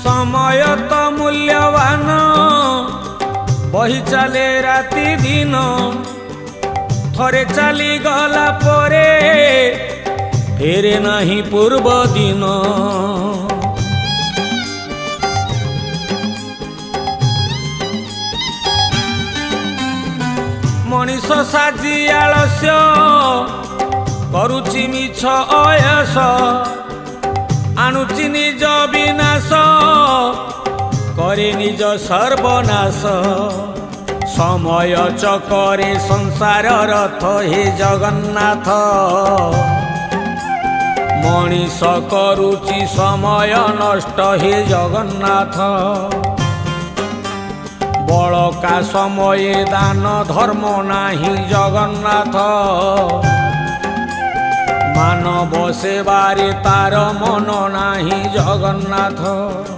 समय तो मूल्यवान बही चले राति दिन थरे चली गला परे फेरे नहीं पूर्व दिन। मनीष साजी आलस्य करुची मिछ अयस आणुची निज विनाश करे निज सर्वनाश। समय चकरे संसार रथ हे जगन्नाथ मनीष करुची समय नष्ट हे जगन्नाथ। बड़का समय दान धर्म नाही जगन्नाथ मानव सेवारे तार मन नाही जगन्नाथ।